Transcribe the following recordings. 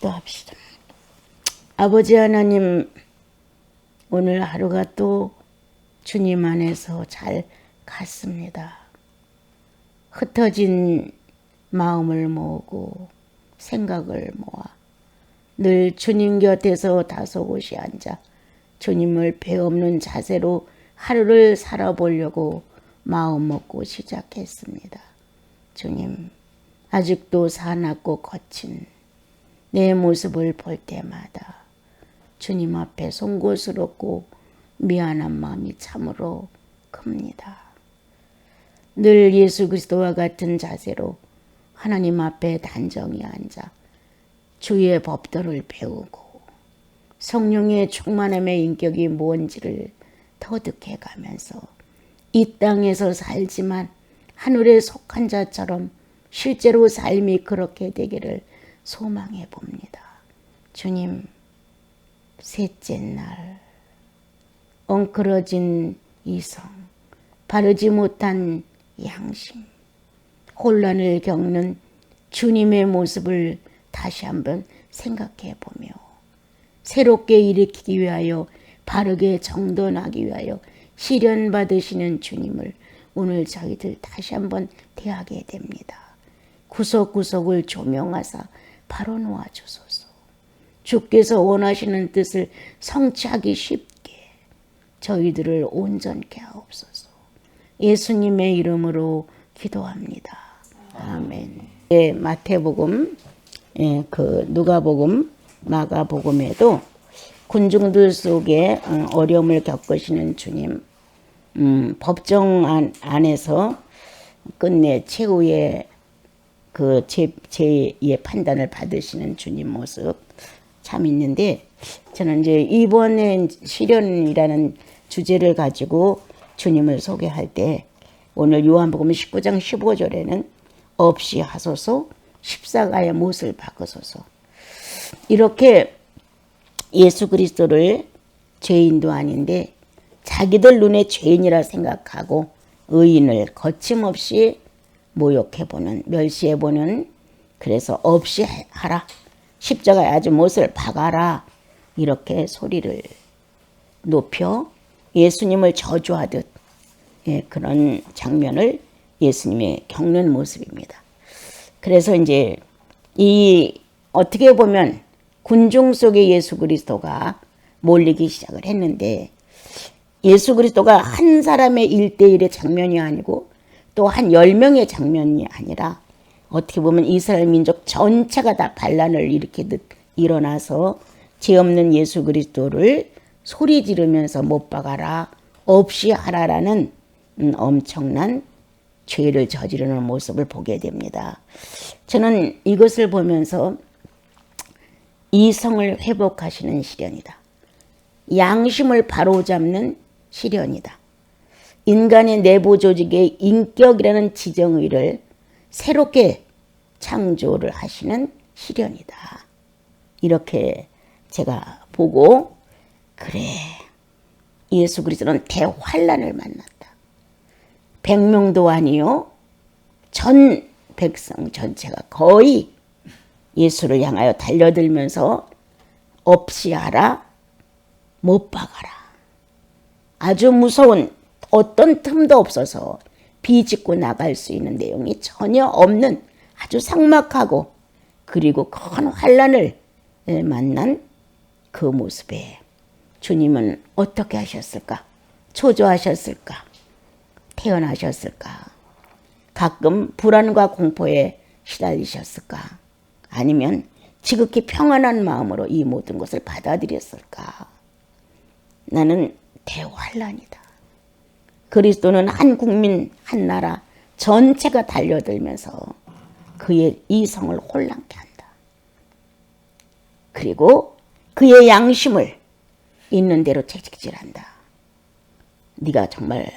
기도합시다. 아버지 하나님, 오늘 하루가 또 주님 안에서 잘 갔습니다. 흩어진 마음을 모으고 생각을 모아 늘 주님 곁에서 다소곳이 앉아 주님을 배없는 자세로 하루를 살아보려고 마음 먹고 시작했습니다. 주님, 아직도 사납고 거친 내 모습을 볼 때마다 주님 앞에 송구스럽고 미안한 마음이 참으로 큽니다. 늘 예수 그리스도와 같은 자세로 하나님 앞에 단정히 앉아 주의 법도를 배우고 성령의 충만함의 인격이 뭔지를 터득해 가면서 이 땅에서 살지만 하늘에 속한 자처럼 실제로 삶이 그렇게 되기를 소망해 봅니다. 주님, 셋째 날 엉클어진 이성, 바르지 못한 양심, 혼란을 겪는 주님의 모습을 다시 한번 생각해 보며 새롭게 일으키기 위하여 바르게 정돈하기 위하여 시련받으시는 주님을 오늘 저희들 다시 한번 대하게 됩니다. 구석구석을 조명하사 바로 놓아주소서. 주께서 원하시는 뜻을 성취하기 쉽게 저희들을 온전케 하옵소서. 예수님의 이름으로 기도합니다. 아멘. 예, 마태복음, 그 누가복음, 마가복음에도 군중들 속에 어려움을 겪으시는 주님, 법정 안에서 끝내 최후의 그 제2의 판단을 받으시는 주님 모습 참 있는데, 저는 이제 이번에 시련이라는 주제를 가지고 주님을 소개할 때 오늘 요한복음 19장 15절에는 없이 하소서 십자가의 못을 박으소서, 이렇게 예수 그리스도를 죄인도 아닌데 자기들 눈에 죄인이라 생각하고 의인을 거침없이 모욕해보는, 멸시해보는, 그래서 없이 하라, 십자가에 아주 못을 박아라, 이렇게 소리를 높여 예수님을 저주하듯 그런 장면을 예수님이 겪는 모습입니다. 그래서 이제 이 어떻게 보면 군중 속에 예수 그리스도가 몰리기 시작을 했는데, 예수 그리스도가 한 사람의 1대1의 장면이 아니고 또 한 10명의 장면이 아니라 어떻게 보면 이스라엘 민족 전체가 다 반란을 일으키듯 일어나서 죄 없는 예수 그리스도를 소리 지르면서 못 박아라, 없이 하라라는 엄청난 죄를 저지르는 모습을 보게 됩니다. 저는 이것을 보면서 이성을 회복하시는 시련이다, 양심을 바로잡는 시련이다, 인간의 내부 조직의 인격이라는 지정의를 새롭게 창조를 하시는 시련이다, 이렇게 제가 보고, 그래, 예수 그리스도는 대환란을 만났다. 100명도 아니요, 전 백성 전체가 거의 예수를 향하여 달려들면서 없이 하라, 못 박아라, 아주 무서운, 어떤 틈도 없어서 비집고 나갈 수 있는 내용이 전혀 없는 아주 삭막하고 그리고 큰 환란을 만난 그 모습에 주님은 어떻게 하셨을까? 초조하셨을까? 태어나셨을까? 가끔 불안과 공포에 시달리셨을까? 아니면 지극히 평안한 마음으로 이 모든 것을 받아들였을까? 나는 대환란이다. 그리스도는 한 국민, 한 나라 전체가 달려들면서 그의 이성을 혼란케 한다. 그리고 그의 양심을 있는 대로 채찍질한다. 네가 정말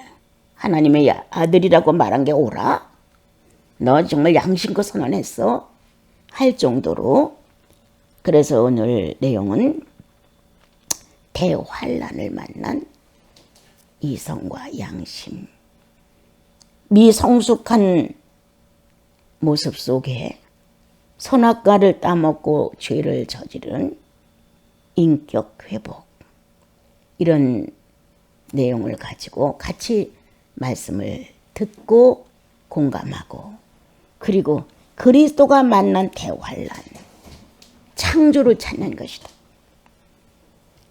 하나님의 아들이라고 말한 게 옳아? 너 정말 양심껏 선언했어? 할 정도로. 그래서 오늘 내용은 대환란을 만난 이성과 양심, 미성숙한 모습 속에 선악과를 따먹고 죄를 저지른 인격 회복, 이런 내용을 가지고 같이 말씀을 듣고 공감하고, 그리고 그리스도가 만난 대환란, 창조를 찾는 것이다.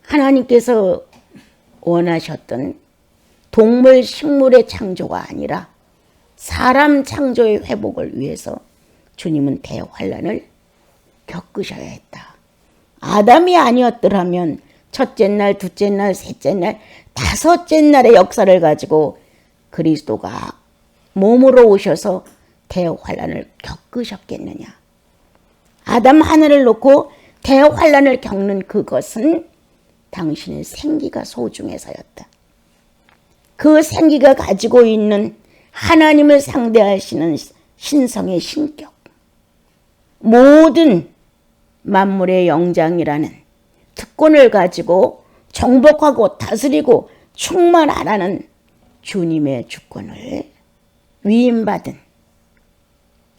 하나님께서 원하셨던 동물, 식물의 창조가 아니라 사람 창조의 회복을 위해서 주님은 대환란을 겪으셔야 했다. 아담이 아니었더라면 첫째 날, 둘째 날, 셋째 날, 다섯째 날의 역사를 가지고 그리스도가 몸으로 오셔서 대환란을 겪으셨겠느냐. 아담 하나를 놓고 대환란을 겪는 그것은 당신의 생기가 소중해서였다. 그 생기가 가지고 있는 하나님을 상대하시는 신성의 신격, 모든 만물의 영장이라는 특권을 가지고 정복하고 다스리고 충만하라는 주님의 주권을 위임받은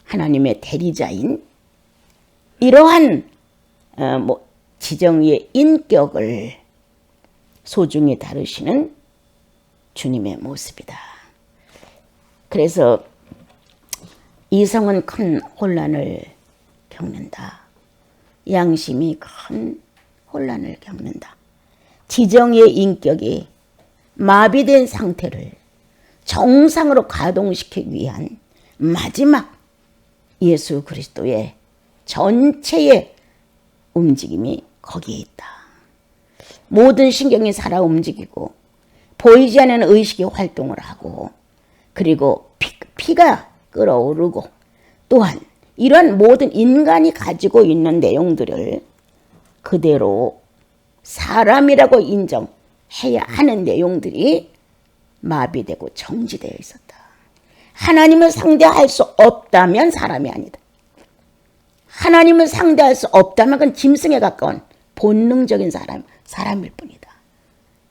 하나님의 대리자인 이러한 지정의 인격을 소중히 다루시는 주님의 모습이다. 그래서 이성은 큰 혼란을 겪는다. 양심이 큰 혼란을 겪는다. 지정의 인격이 마비된 상태를 정상으로 가동시키기 위한 마지막 예수 그리스도의 전체의 움직임이 거기에 있다. 모든 신경이 살아 움직이고 보이지 않는 의식이 활동을 하고, 그리고 피가 끓어오르고, 또한 이러한 모든 인간이 가지고 있는 내용들을 그대로 사람이라고 인정해야 하는 내용들이 마비되고 정지되어 있었다. 하나님을 상대할 수 없다면 사람이 아니다. 하나님을 상대할 수 없다면 그건 짐승에 가까운 본능적인 사람일 뿐이다.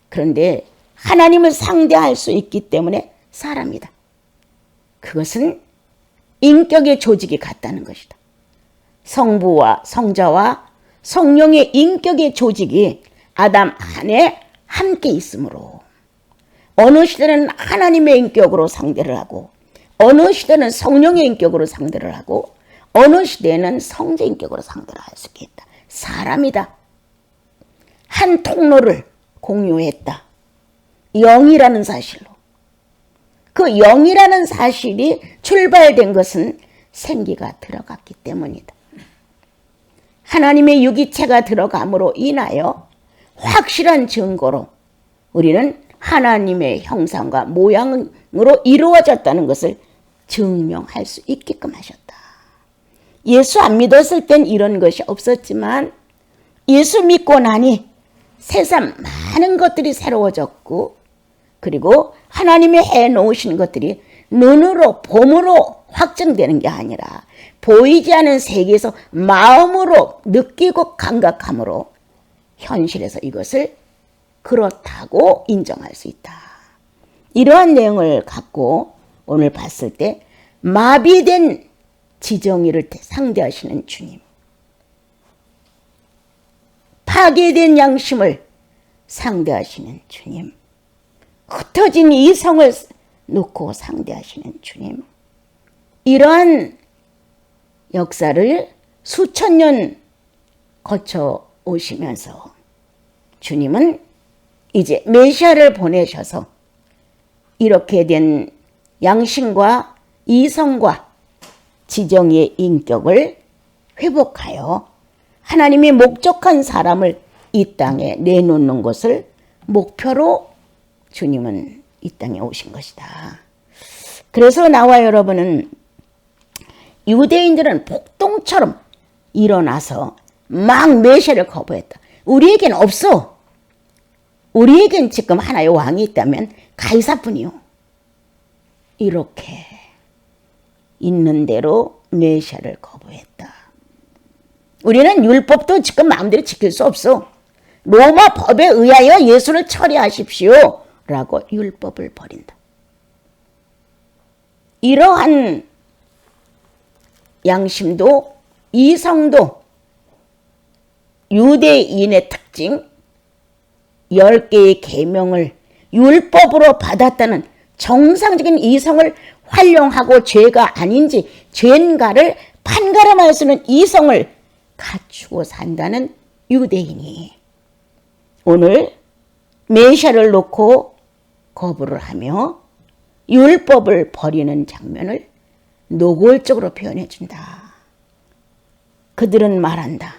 그런데 하나님을 상대할 수 있기 때문에 사람이다. 그것은 인격의 조직이 같다는 것이다. 성부와 성자와 성령의 인격의 조직이 아담 안에 함께 있으므로 어느 시대는 하나님의 인격으로 상대를 하고, 어느 시대는 성령의 인격으로 상대를 하고, 어느 시대에는 성자 인격으로 상대를 할 수 있겠다. 사람이다. 한 통로를 공유했다. 영이라는 사실로. 그 영이라는 사실이 출발된 것은 생기가 들어갔기 때문이다. 하나님의 유기체가 들어감으로 인하여 확실한 증거로 우리는 하나님의 형상과 모양으로 이루어졌다는 것을 증명할 수 있게끔 하셨다. 예수 안 믿었을 땐 이런 것이 없었지만 예수 믿고 나니 세상 많은 것들이 새로워졌고, 그리고 하나님이 해놓으신 것들이 눈으로 봄으로 확증되는 게 아니라 보이지 않은 세계에서 마음으로 느끼고 감각함으로 현실에서 이것을 그렇다고 인정할 수 있다. 이러한 내용을 갖고 오늘 봤을 때 마비된 지정의를 상대하시는 주님, 파괴된 양심을 상대하시는 주님, 흩어진 이성을 놓고 상대하시는 주님, 이러한 역사를 수천 년 거쳐 오시면서 주님은 이제 메시아를 보내셔서 이렇게 된 양심과 이성과 지정의 인격을 회복하여 하나님이 목적한 사람을 이 땅에 내놓는 것을 목표로 주님은 이 땅에 오신 것이다. 그래서 나와 여러분은 유대인들은 폭동처럼 일어나서 막 메시아를 거부했다. 우리에겐 없어. 우리에겐 지금 하나의 왕이 있다면 가이사뿐이요. 이렇게 있는 대로 메시아를 거부했다. 우리는 율법도 지금 마음대로 지킬 수 없어. 로마 법에 의하여 예수를 처리하십시오 라고 율법을 버린다. 이러한 양심도 이성도 유대인의 특징 10개의 계명을 율법으로 받았다는 정상적인 이성을 활용하고 죄가 아닌지 죄인가를 판가름할 수 있는 이성을 갖추고 산다는 유대인이 오늘 메시아를 놓고 거부를 하며 율법을 버리는 장면을 노골적으로 표현해 준다. 그들은 말한다.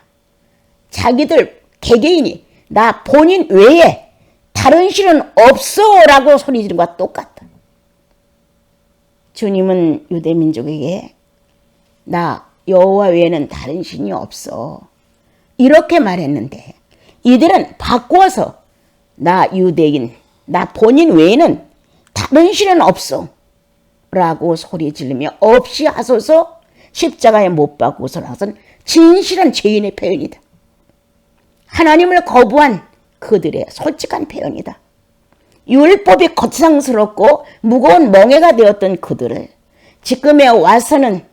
자기들 개개인이 나 본인 외에 다른 신은 없어 라고 소리 지르는 것과 똑같다. 주님은 유대민족에게 나 여호와 외에는 다른 신이 없어 이렇게 말했는데 이들은 바꾸어서 나 유대인 나 본인 외에는 다른 신은 없어 라고 소리 지르며 없이 하소서 십자가에 못 박고서라서는 진실한 죄인의 표현이다. 하나님을 거부한 그들의 솔직한 표현이다. 율법이 거창스럽고 무거운 멍에가 되었던 그들을 지금에 와서는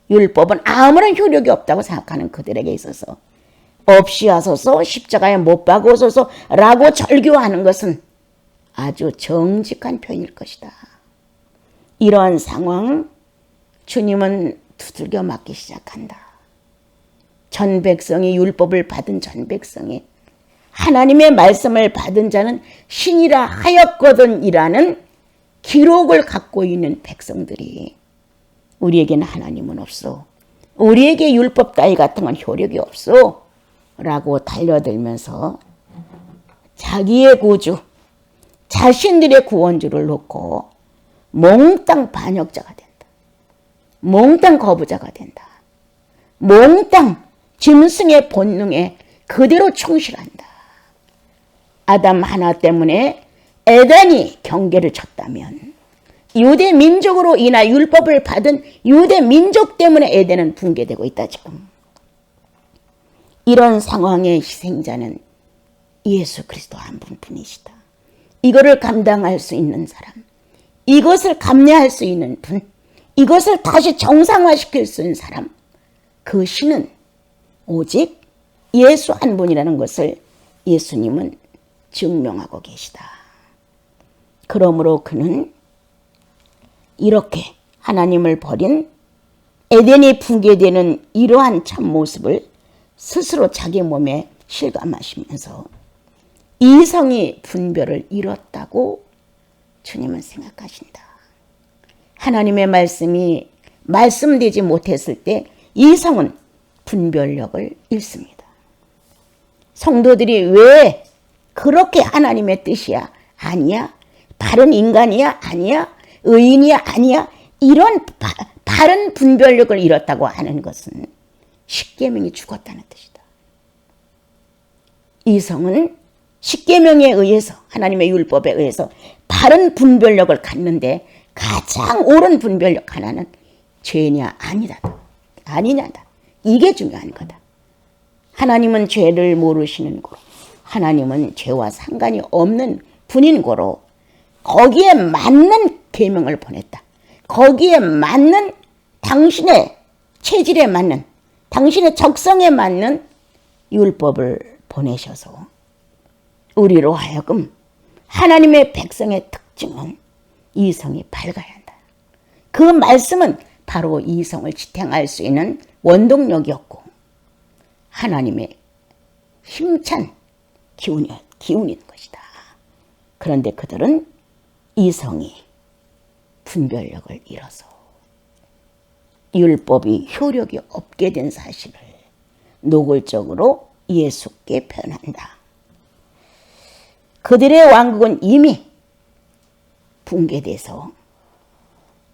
율법은 아무런 효력이 없다고 생각하는 그들에게 있어서 없이 하소서 십자가에 못 박으소서 라고 절규하는 것은 아주 정직한 표현일 것이다. 이러한 상황 주님은 두들겨 맞기 시작한다. 전 백성이 율법을 받은 전 백성이 하나님의 말씀을 받은 자는 신이라 하였거든이라는 기록을 갖고 있는 백성들이 우리에게는 하나님은 없어. 우리에게 율법 따위 같은 건 효력이 없어. 라고 달려들면서 자기의 구주, 자신들의 구원주를 놓고 몽땅 반역자가 된다. 몽땅 거부자가 된다. 몽땅 짐승의 본능에 그대로 충실한다. 아담 하나 때문에 에덴이 경계를 쳤다면 유대 민족으로 인하 율법을 받은 유대 민족 때문에 에덴은 붕괴되고 있다 지금. 이런 상황의 희생자는 예수 그리스도 한 분뿐이시다. 이거를 감당할 수 있는 사람, 이것을 감내할 수 있는 분, 이것을 다시 정상화시킬 수 있는 사람, 그 신은 오직 예수 한 분이라는 것을 예수님은 증명하고 계시다. 그러므로 그는 이렇게 하나님을 버린 에덴이 붕괴되는 이러한 참모습을 스스로 자기 몸에 실감하시면서 이성이 분별을 잃었다고 주님은 생각하신다. 하나님의 말씀이 말씀되지 못했을 때 이성은 분별력을 잃습니다. 성도들이 왜 그렇게 하나님의 뜻이야? 아니야? 바른 인간이야? 아니야? 의인이야? 아니야? 이런 바른 분별력을 잃었다고 하는 것은 십계명이 죽었다는 뜻이다. 이성은 십계명에 의해서 하나님의 율법에 의해서 바른 분별력을 갖는데 가장 옳은 분별력 하나는 죄냐 아니다. 아니냐다. 이게 중요한 거다. 하나님은 죄를 모르시는 거로 하나님은 죄와 상관이 없는 분인 거로 거기에 맞는 계명을 보냈다. 거기에 맞는 당신의 체질에 맞는 당신의 적성에 맞는 율법을 보내셔서 우리로 하여금 하나님의 백성의 특징은 이성이 밝아야 한다. 그 말씀은 바로 이성을 지탱할 수 있는 원동력이었고 하나님의 힘찬 기운인 것이다. 그런데 그들은 이성이 분별력을 잃어서 율법이 효력이 없게 된 사실을 노골적으로 예수께 표현한다. 그들의 왕국은 이미 붕괴돼서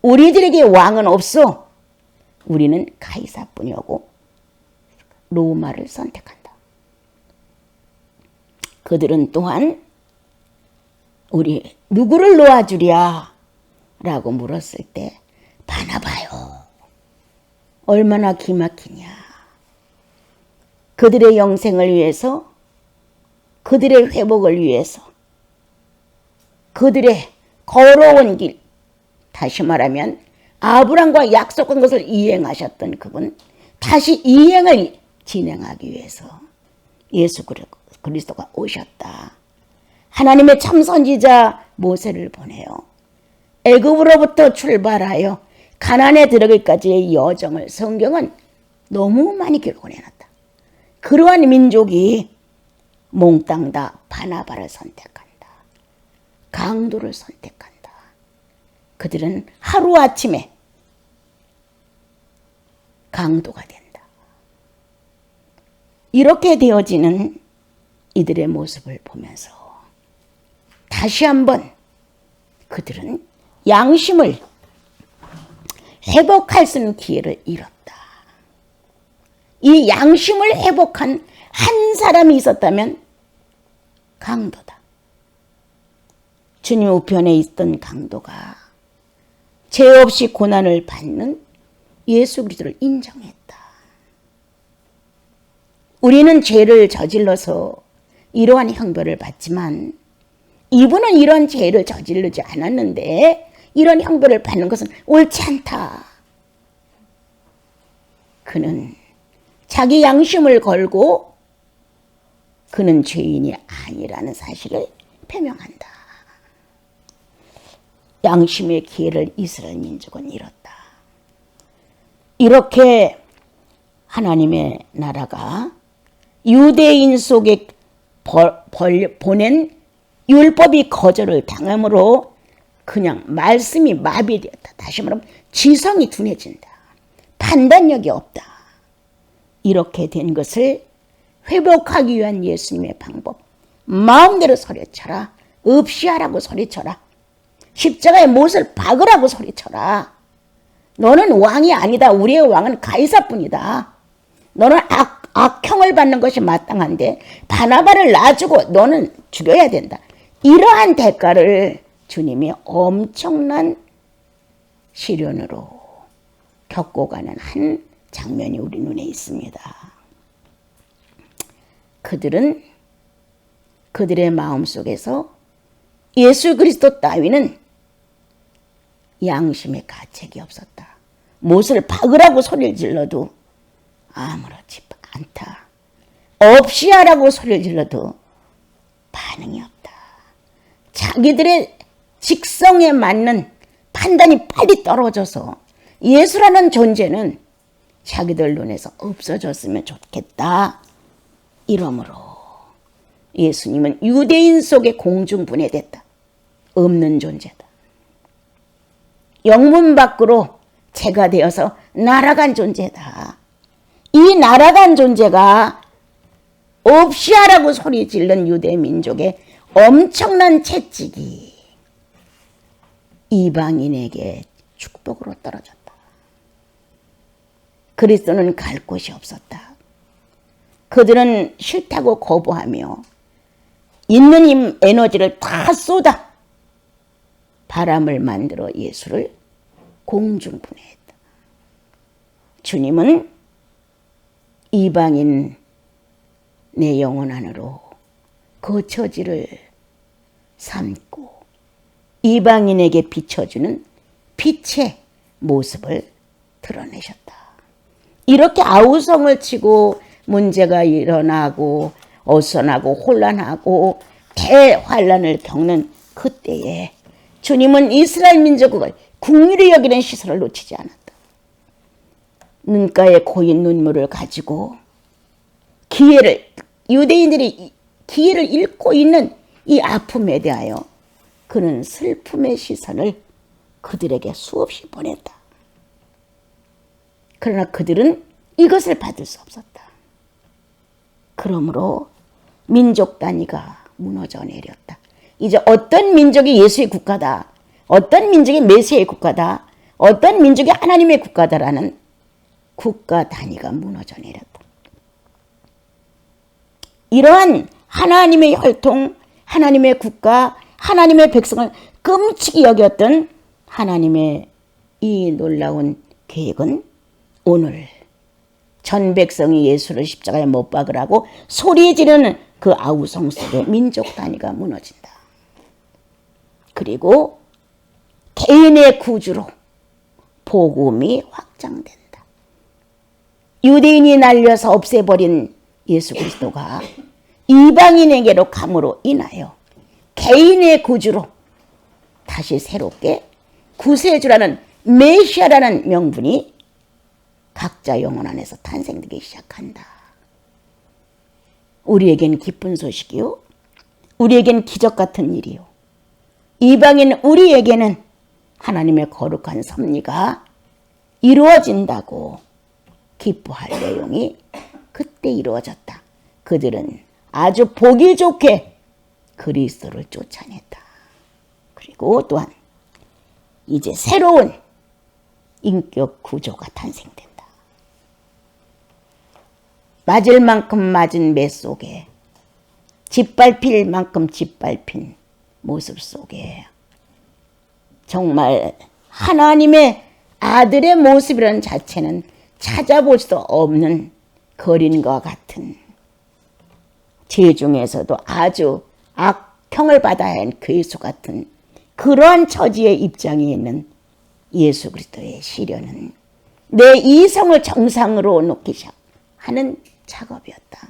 우리들에게 왕은 없어. 우리는 가이사뿐이고 로마를 선택한다. 그들은 또한 우리 누구를 놓아주랴? 라고 물었을 때 바나바요. 얼마나 기막히냐. 그들의 영생을 위해서, 그들의 회복을 위해서, 그들의 걸어온 길, 다시 말하면 아브람과 약속한 것을 이행하셨던 그분, 다시 이행을 진행하기 위해서 예수 그리스도가 오셨다. 하나님의 참 선지자 모세를 보내요. 애굽으로부터 출발하여 가나안에 들어가기까지의 여정을 성경은 너무 많이 기록을 해놨다. 그러한 민족이 몽땅 다 바나바를 선택한다. 강도를 선택한다. 그들은 하루아침에 강도가 된다. 이렇게 되어지는 이들의 모습을 보면서 다시 한번 그들은 양심을 회복할 수 있는 기회를 잃었다. 이 양심을 회복한 한 사람이 있었다면 강도다. 주님 우편에 있던 강도가 죄 없이 고난을 받는 예수 그리스도를 인정했다. 우리는 죄를 저질러서 이러한 형벌을 받지만 이분은 이런 죄를 저지르지 않았는데 이런 형벌을 받는 것은 옳지 않다. 그는 자기 양심을 걸고 그는 죄인이 아니라는 사실을 표명한다. 양심의 기회를 이스라엘 민족은 잃었다. 이렇게 하나님의 나라가 유대인 속에 보낸 율법이 거절을 당함으로 그냥 말씀이 마비되었다. 다시 말하면 지성이 둔해진다. 판단력이 없다. 이렇게 된 것을 회복하기 위한 예수님의 방법. 마음대로 소리쳐라. 없이 하라고 소리쳐라. 십자가에 못을 박으라고 소리쳐라. 너는 왕이 아니다. 우리의 왕은 가이사뿐이다. 너는 악형을 받는 것이 마땅한데 바나바를 놔주고 너는 죽여야 된다. 이러한 대가를 주님이 엄청난 시련으로 겪고 가는 한 장면이 우리 눈에 있습니다. 그들은 그들의 마음속에서 예수 그리스도 따위는 양심의 가책이 없었다. 못을 박으라고 소리를 질러도 아무렇지 않다. 없이 하라고 소리를 질러도 반응이 없다. 자기들의 직성에 맞는 판단이 빨리 떨어져서 예수라는 존재는 자기들 눈에서 없어졌으면 좋겠다. 이러므로 예수님은 유대인 속에 공중분해됐다. 없는 존재다. 영문 밖으로 재가 되어서 날아간 존재다. 이 날아간 존재가 없이 하라고 소리 지른 유대 민족의 엄청난 채찍이 이방인에게 축복으로 떨어졌다. 그리스도는 갈 곳이 없었다. 그들은 싫다고 거부하며 있는 힘 에너지를 다 쏟아 바람을 만들어 예수를 공중분해했다. 주님은 이방인 내 영혼 안으로 거처지를 삼고 이방인에게 비춰주는 빛의 모습을 드러내셨다. 이렇게 아우성을 치고 문제가 일어나고 어선하고 혼란하고 대환란을 겪는 그때에 주님은 이스라엘 민족을 긍휼히 여기는 시선을 놓치지 않았다. 눈가에 고인 눈물을 가지고 유대인들이 기회를 잃고 있는 이 아픔에 대하여 그는 슬픔의 시선을 그들에게 수없이 보냈다. 그러나 그들은 이것을 받을 수 없었다. 그러므로 민족 단위가 무너져 내렸다. 이제 어떤 민족이 예수의 국가다, 어떤 민족이 메시아의 국가다, 어떤 민족이 하나님의 국가다라는 국가 단위가 무너져 내렸다. 이러한 하나님의 혈통, 하나님의 국가, 하나님의 백성을 끔찍이 여겼던 하나님의 이 놀라운 계획은 오늘 전 백성이 예수를 십자가에 못 박으라고 소리 지르는 그 아우성 속에 민족 단위가 무너진다. 그리고 개인의 구주로 복음이 확장된다. 유대인이 날려서 없애버린 예수 그리스도가 이방인에게로 감으로 인하여 개인의 구주로 다시 새롭게 구세주라는 메시아라는 명분이 각자 영혼 안에서 탄생되기 시작한다. 우리에겐 기쁜 소식이요, 우리에겐 기적 같은 일이요, 이방인 우리에게는 하나님의 거룩한 섭리가 이루어진다고 기뻐할 내용이 그때 이루어졌다. 그들은 아주 보기 좋게 그리스도를 쫓아냈다. 그리고 또한 이제 새로운 인격 구조가 탄생된다. 맞을 만큼 맞은 매 속에, 짓밟힐 만큼 짓밟힌 모습 속에 정말 하나님의 아들의 모습이라는 자체는 찾아볼 수도 없는 거린과 같은, 죄 중에서도 아주 악형을 받아야 하는 괴수 같은 그러한 처지의 입장에 있는 예수 그리스도의 시련은 내 이성을 정상으로 놓기 시작하는 작업이었다.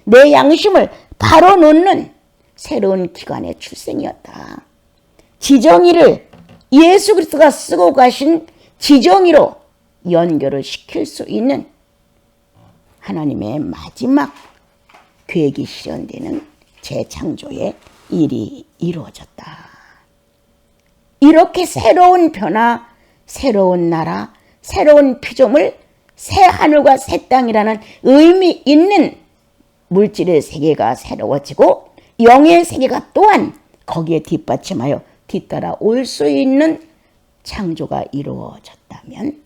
내 양심을 바로 놓는 새로운 기관의 출생이었다. 지정의를 예수 그리스도가 쓰고 가신 지정의로 연결을 시킬 수 있는 하나님의 마지막 계획이 실현되는 재창조의 일이 이루어졌다. 이렇게 새로운 변화, 새로운 나라, 새로운 피조물, 새 하늘과 새 땅이라는 의미 있는 물질의 세계가 새로워지고 영의 세계가 또한 거기에 뒷받침하여 뒤따라 올 수 있는 창조가 이루어졌다면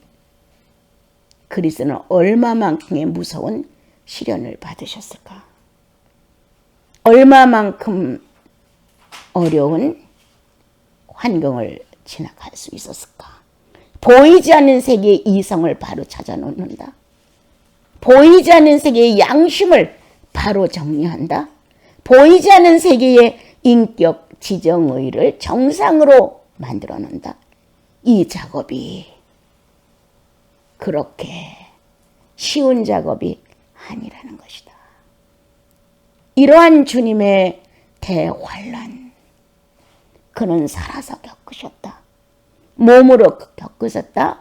그리스도는 얼마만큼의 무서운 시련을 받으셨을까? 얼마만큼 어려운 환경을 지나갈 수 있었을까? 보이지 않는 세계의 이성을 바로 찾아놓는다. 보이지 않는 세계의 양심을 바로 정리한다. 보이지 않는 세계의 인격 지정의를 정상으로 만들어 놓는다. 이 작업이 그렇게 쉬운 작업이 아니라는 것이다. 이러한 주님의 대환란, 그는 살아서 겪으셨다. 몸으로 겪으셨다.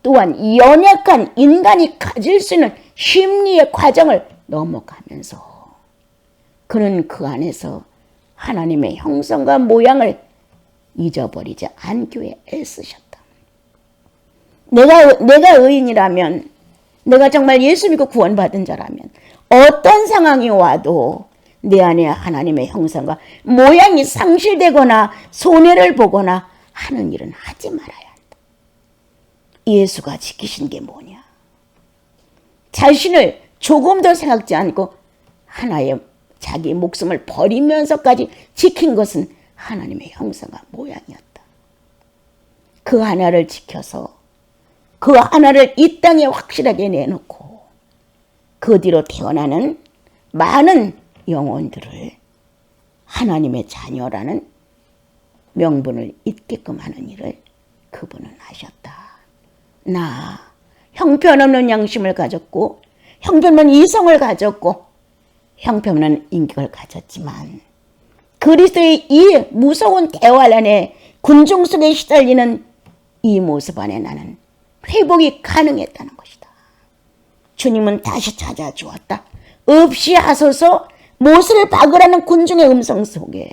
또한 연약한 인간이 가질 수 있는 심리의 과정을 넘어가면서 그는 그 안에서 하나님의 형상과 모양을 잊어버리지 않기 위해 애쓰셨다. 내가 의인이라면, 내가 정말 예수 믿고 구원받은 자라면 어떤 상황이 와도 내 안에 하나님의 형상과 모양이 상실되거나 손해를 보거나 하는 일은 하지 말아야 한다. 예수가 지키신 게 뭐냐? 자신을 조금 더 생각지 않고 하나의 자기 목숨을 버리면서까지 지킨 것은 하나님의 형상과 모양이었다. 그 하나를 지켜서 그 하나를 이 땅에 확실하게 내놓고 그 뒤로 태어나는 많은 영혼들을 하나님의 자녀라는 명분을 잊게끔 하는 일을 그분은 하셨다. 나 형편없는 양심을 가졌고 형편없는 이성을 가졌고 형편없는 인격을 가졌지만 그리스도의 이 무서운 대환란의 군중 속에 시달리는 이 모습 안에 나는 회복이 가능했다는 것이다. 주님은 다시 찾아주었다. 없이 하소서 못을 박으라는 군중의 음성 속에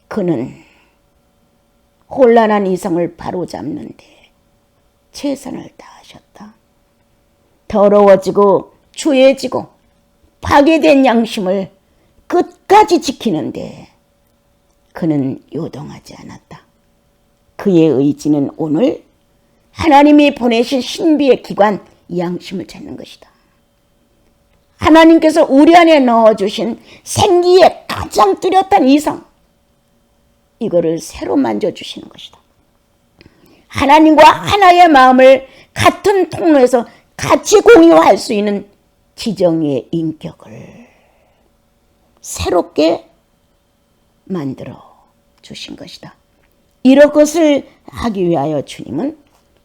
그는 혼란한 이성을 바로잡는데 최선을 다하셨다. 더러워지고 추해지고 파괴된 양심을 끝까지 지키는데 그는 요동하지 않았다. 그의 의지는 오늘 하나님이 보내신 신비의 기관 양심을 찾는 것이다. 하나님께서 우리 안에 넣어주신 생기의 가장 뚜렷한 이성, 이거를 새로 만져주시는 것이다. 하나님과 하나의 마음을 같은 통로에서 같이 공유할 수 있는 지정의 인격을 새롭게 만들어 주신 것이다. 이런 것을 하기 위하여 주님은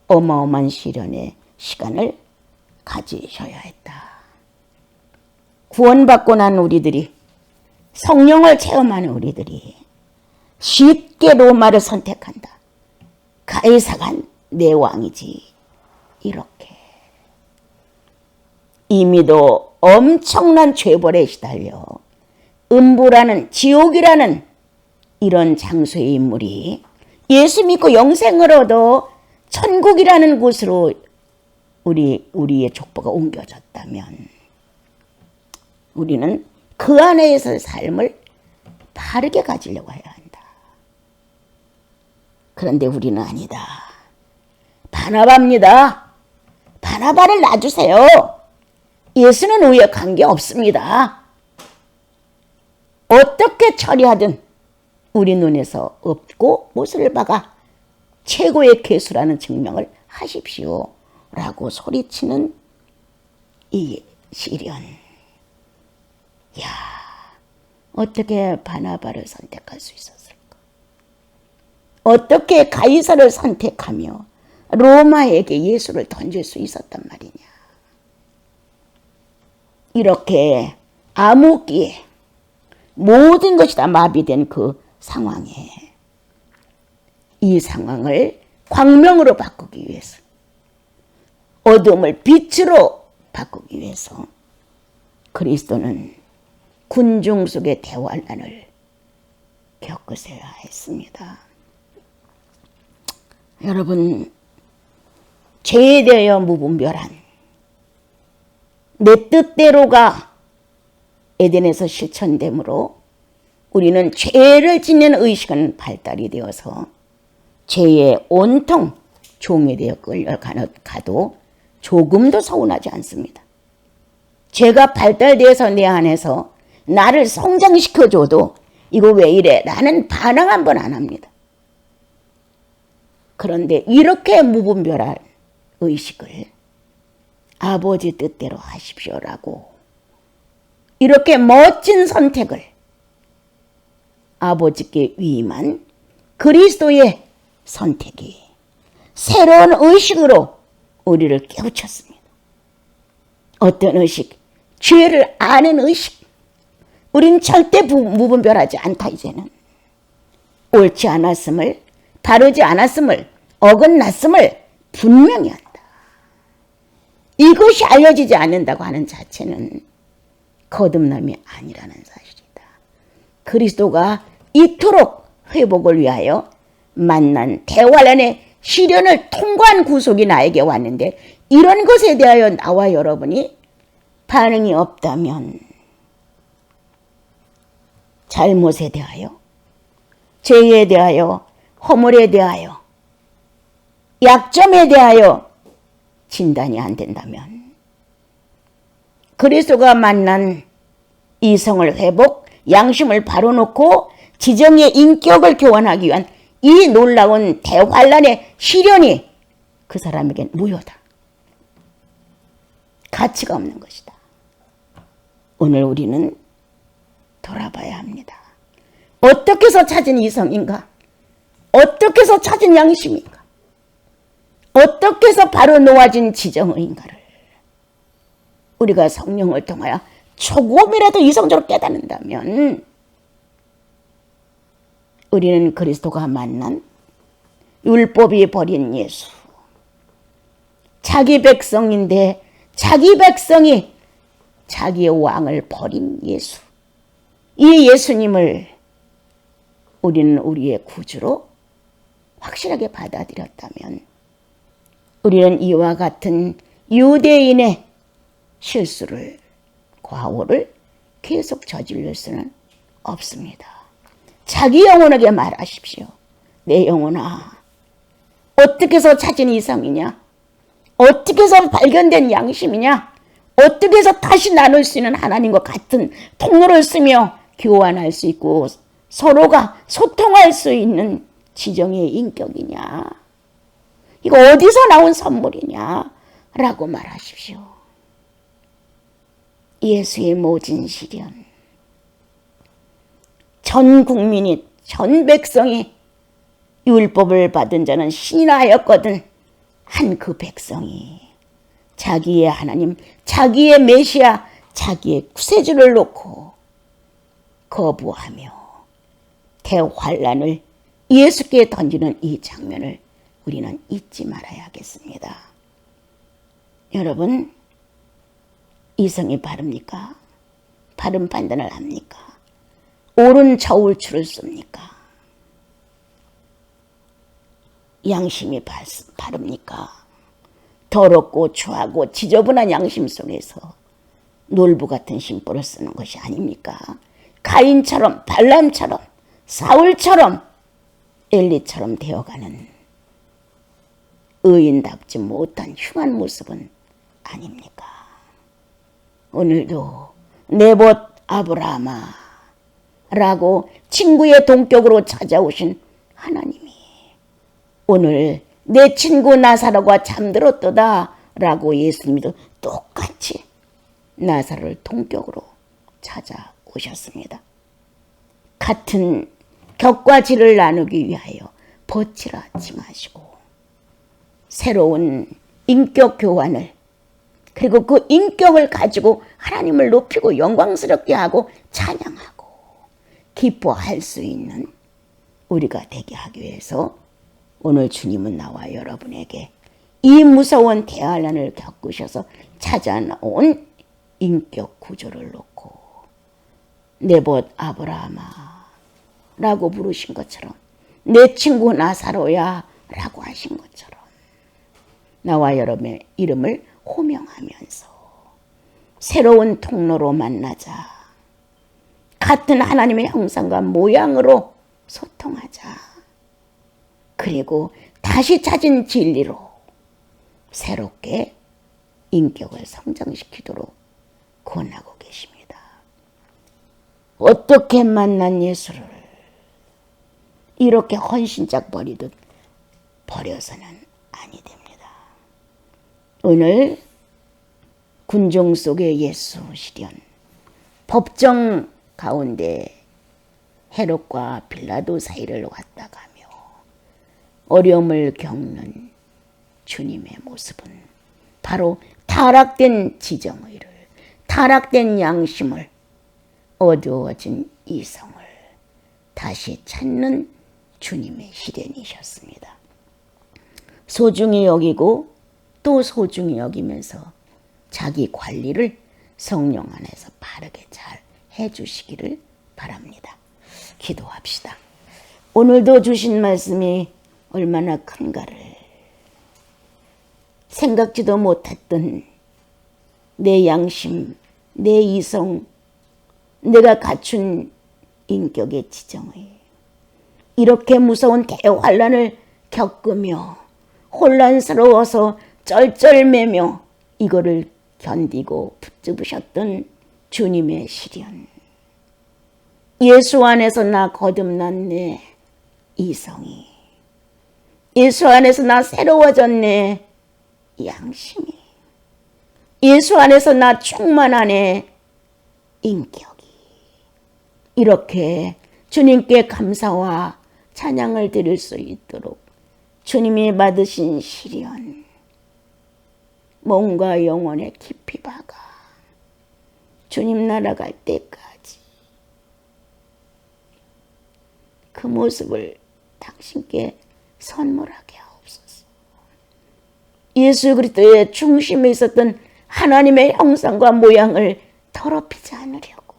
어마어마한 시련의 시간을 가지셔야 했다. 구원받고 난 우리들이, 성령을 체험하는 우리들이 쉽게 로마를 선택한다. 가이사가 내 왕이지. 이렇게 이미도 엄청난 죄벌에 시달려 음부라는, 지옥이라는 이런 장소의 인물이 예수 믿고 영생을 얻어 천국이라는 곳으로 우리의 족보가 옮겨졌다면 우리는 그 안에서의 삶을 바르게 가지려고 해야 한다. 그런데 우리는 아니다. 바나바입니다. 바나바를 놔주세요. 예수는 우리와 관계없습니다. 어떻게 처리하든 우리 눈에서 없고 못을 박아 최고의 괴수라는 증명을 하십시오. 라고 소리치는 이 시련. 야, 어떻게 바나바를 선택할 수 있었을까? 어떻게 가이사를 선택하며 로마에게 예수를 던질 수 있었단 말이냐? 이렇게 암흑기에 모든 것이 다 마비된 그 상황에 이 상황을 광명으로 바꾸기 위해서, 어둠을 빛으로 바꾸기 위해서 그리스도는 군중 속의 대환란을 겪으셔야 했습니다. 여러분, 죄에 대하여 무분별한 내 뜻대로가 에덴에서 실천되므로 우리는 죄를 짓는 의식은 발달이 되어서 죄에 온통 종이 되어 끌려가도 조금도 서운하지 않습니다. 죄가 발달되어서 내 안에서 나를 성장시켜줘도 이거 왜 이래? 나는 반항 한번 안 합니다. 그런데 이렇게 무분별한 의식을 아버지 뜻대로 하십시오라고, 이렇게 멋진 선택을 아버지께 위임한 그리스도의 선택이 새로운 의식으로 우리를 깨우쳤습니다. 어떤 의식? 죄를 아는 의식. 우린 절대 무분별하지 않다. 이제는 옳지 않았음을, 바르지 않았음을, 어긋났음을 분명히 한다. 이것이 알려지지 않는다고 하는 자체는 거듭남이 아니라는 사실이다. 그리스도가 이토록 회복을 위하여 만난 대환란의 시련을 통과한 구속이 나에게 왔는데, 이런 것에 대하여 나와 여러분이 반응이 없다면 잘못에 대하여, 죄에 대하여, 허물에 대하여, 약점에 대하여 진단이 안 된다면, 그리스도가 만난 이성을 회복, 양심을 바로놓고 지정의 인격을 교환하기 위한 이 놀라운 대환란의 시련이 그 사람에겐 무효다. 가치가 없는 것이다. 오늘 우리는 돌아봐야 합니다. 어떻게 해서 찾은 이성인가? 어떻게 해서 찾은 양심인가? 어떻게 해서 바로 놓아진 지정의인가를 우리가 성령을 통하여 조금이라도 이성적으로 깨닫는다면 우리는 그리스도가 만난 율법이 버린 예수, 자기 백성인데 자기 백성이 자기의 왕을 버린 예수, 이 예수님을 우리는 우리의 구주로 확실하게 받아들였다면 우리는 이와 같은 유대인의 실수를, 과오를 계속 저질 수는 없습니다. 자기 영혼에게 말하십시오. 내 영혼아, 어떻게 해서 찾은 이성이냐? 어떻게 해서 발견된 양심이냐? 어떻게 해서 다시 나눌 수 있는 하나님과 같은 통로를 쓰며 교환할 수 있고 서로가 소통할 수 있는 지정의 인격이냐? 이거 어디서 나온 선물이냐? 라고 말하십시오. 예수의 모진 시련, 전 국민이, 전 백성이 율법을 받은 자는 신이나 하였거든 한 그 백성이 자기의 하나님, 자기의 메시아, 자기의 구세주를 놓고 거부하며 대환란을 예수께 던지는 이 장면을 우리는 잊지 말아야겠습니다. 여러분, 이성이 바릅니까? 바른 판단을 합니까? 옳은 저울추를 씁니까? 양심이 바릅니까? 더럽고 추하고 지저분한 양심 속에서 놀부 같은 심보를 쓰는 것이 아닙니까? 가인처럼, 발람처럼, 사울처럼, 엘리처럼 되어가는 의인답지 못한 흉한 모습은 아닙니까? 오늘도 네봇 아브라함아 라고 친구의 동격으로 찾아오신 하나님이 오늘 내 친구 나사로가 잠들었도다 라고 예수님도 똑같이 나사로를 동격으로 찾아오셨습니다. 같은 격과 질을 나누기 위하여 버티지 마시고 새로운 인격 교환을, 그리고 그 인격을 가지고 하나님을 높이고 영광스럽게 하고 찬양하고 기뻐할 수 있는 우리가 되게 하기 위해서 오늘 주님은 나와 여러분에게 이 무서운 대환란을 겪으셔서 찾아온 인격 구조를 놓고 네봇 아브라함아 라고 부르신 것처럼, 내 친구 나사로야 라고 하신 것처럼 나와 여러분의 이름을 호명하면서 새로운 통로로 만나자. 같은 하나님의 형상과 모양으로 소통하자. 그리고 다시 찾은 진리로 새롭게 인격을 성장시키도록 권하고 계십니다. 어떻게 만난 예수를 이렇게 헌신짝 버리듯 버려서는 아니 됩니다. 오늘 군종 속의 예수 시련, 법정 가운데 헤롯과 빌라도 사이를 왔다 가며 어려움을 겪는 주님의 모습은 바로 타락된 지정의를, 타락된 양심을, 어두워진 이성을 다시 찾는 주님의 시련이셨습니다. 소중히 여기고 또 소중히 여기면서 자기 관리를 성령 안에서 바르게 잘 해주시기를 바랍니다. 기도합시다. 오늘도 주신 말씀이 얼마나 큰가를 생각지도 못했던 내 양심, 내 이성, 내가 갖춘 인격의 지정의 이렇게 무서운 대환란을 겪으며 혼란스러워서 쩔쩔매며 이거를 견디고 붙잡으셨던 주님의 시련, 예수 안에서 나 거듭났네 이성이, 예수 안에서 나 새로워졌네 양심이, 예수 안에서 나 충만하네 인격이, 이렇게 주님께 감사와 찬양을 드릴 수 있도록 주님이 받으신 시련, 몸과 영혼에 깊이 박아 주님 나라 갈 때까지 그 모습을 당신께 선물하게 하옵소서. 예수 그리스도의 중심에 있었던 하나님의 형상과 모양을 더럽히지 않으려고,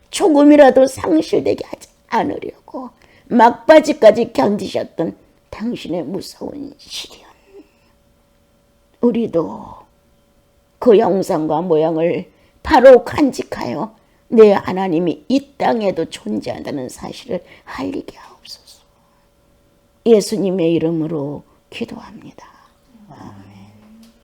조금이라도 상실되게 하지 않으려고 막바지까지 견디셨던 당신의 무서운 시련, 우리도 그 형상과 모양을 바로 간직하여 내 하나님이 이 땅에도 존재한다는 사실을 알리게 하옵소서. 예수님의 이름으로 기도합니다. 아멘.